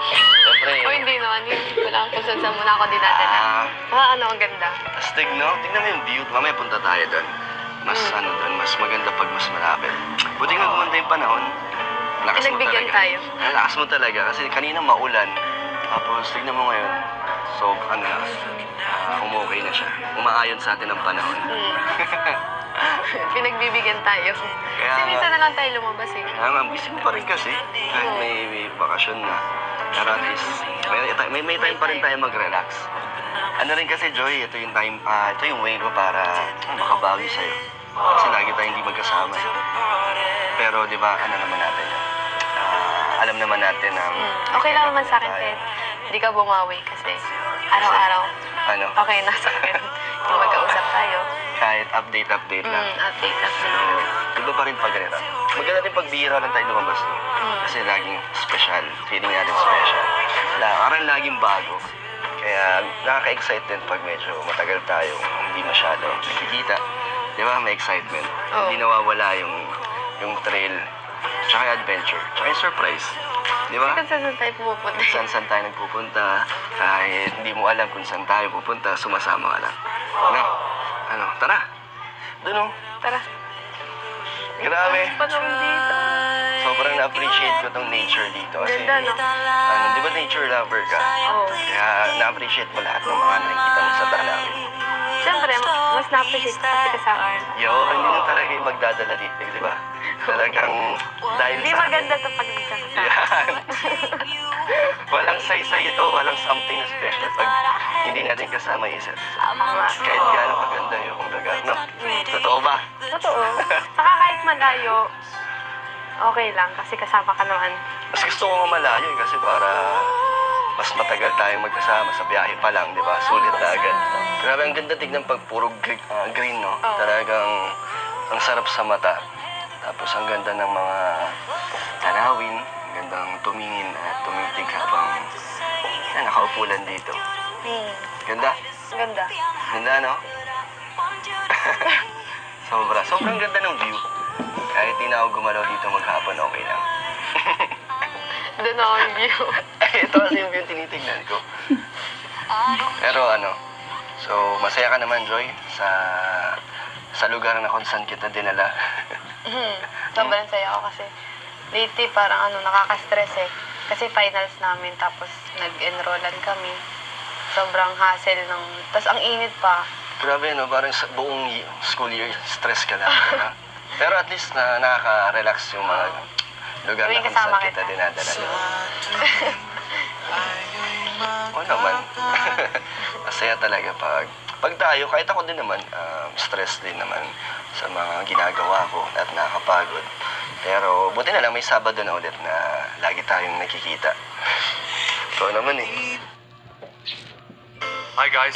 Siyempre. O hindi naman, yun. Wala kung saan muna ako dinadala. Ano, ang ganda. Astig, no? Tingnan mo yung view. Mamaya punta tayo doon. Mas doon, mas maganda pag mas malapit. Buti nga gumanda yung panahon. Lakas mo Pinagbigyan talaga. tayo. Lakas mo talaga kasi kanina maulan. Tapos tignan mo ngayon. So, umukay na siya. Umaayon sa atin ang panahon. Pinagbibigyan tayo. Kasi minsan na lang tayo lumabas eh. Kaya nga, busy mo pa rin kasi. Kahit may bakasyon na. Pero at least, may time pa rin tayo mag-relax. Ano rin kasi, Joy, ito yung time, ito yung way ko para makabawi sa'yo. Kasi lagi tayo hindi magkasama. Pero, di ba, ano naman natin yun? Alam naman natin na... Okay lang naman sa akin kahit hindi ka bumawi kasi araw-araw okay na sa akin. Yung magkausap tayo. Kahit update lang. Update. Iba pa rin pag ganito. Maganda din pag bihira lang tayo lumabas, no? Kasi laging special. Feeling natin special. Parang laging bago. Kaya nakaka-excite din pag medyo matagal tayo, hindi masyado nakikita. Di ba? May excitement. Hindi nawawala yung thrill. Tsaka yung adventure. Tsaka yung surprise. Di ba? Kung saan tayo pumupunta. Saan tayo nagpupunta. Kahit hindi mo alam kung saan tayo pupunta, sumasama ka lang. Tara. Doon Tara. Grabe. Panong dito. Sobrang na-appreciate ko tong nature dito. Kasi, Ganda, no? di ba nature lover ka? Oo. Kaya na-appreciate mo lahat ng mga nakikita mo sa tanawin. Siyempre, mas na-appreciate kasi kasama. Hindi na talaga yung magdadala dito, di ba? Talagang dahil Hindi sa... maganda to pag hindi ka kasama. Yan. Walang say-say ito, walang something na special pag hindi natin kasama yung isa't isa. Kahit gano'ng maganda yung lugar, no? Totoo ba? Totoo. Saka kahit malayo, okay lang kasi kasama ka naman. Mas gusto ko malayo kasi para mas matagal tayong magkasama sa biyahe pa lang, di ba? Sulit na agad. Grabe, ang ganda tignan pag puro green, no? Talagang ang sarap sa mata. Tapos ang ganda ng mga tanawin, ang gandang tumingin at tumitig habang nakaupo lang dito. Ganda? Ganda. Ganda, no? Sobrang ganda ng view. Kahit di na ako gumalaw dito maghapon, okay lang. Doon ako yung view. Ito kasi yung view tinitignan ko. Pero so masaya ka naman, Joy, sa lugar na kung saan kita dinala. Sobrang saya ako kasi lately parang nakaka-stress eh. Kasi finals namin tapos nag-enrollan kami. Sobrang hassle ng... Tapos ang init pa. Grabe, parang sa buong school year, stress ka lang. Pero at least nakaka-relax yung mga lugar na kung saan kita dinadala. Oo naman. Masaya talaga pag tayo, kahit ako din naman, stress din naman sa mga ginagawa ko at nakakapagod. Pero buti na lang may Sabado na ulit na lagi tayong nakikita. Ito naman eh. Hi guys,